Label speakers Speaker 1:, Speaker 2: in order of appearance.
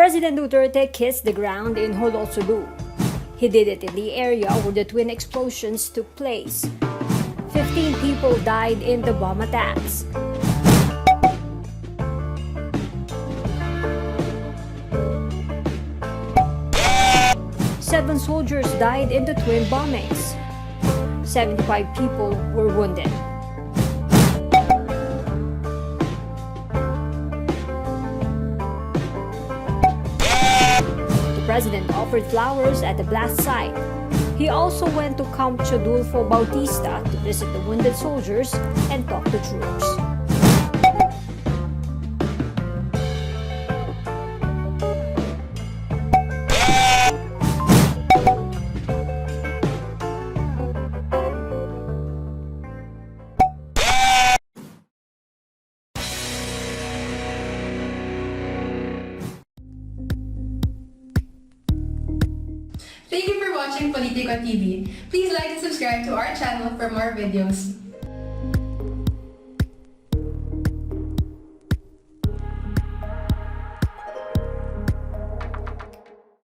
Speaker 1: President Duterte kissed the ground in Jolo. He did it in the area where the twin explosions took place. 15 people died in the bomb attacks. Seven soldiers died in the twin bombings. 75 people were wounded. The president offered flowers at the blast site. He also went to Camp Chodulfo Bautista to visit the wounded soldiers and talk to troops.
Speaker 2: Thank you for watching Politiko TV. Please like and subscribe to our channel for more videos.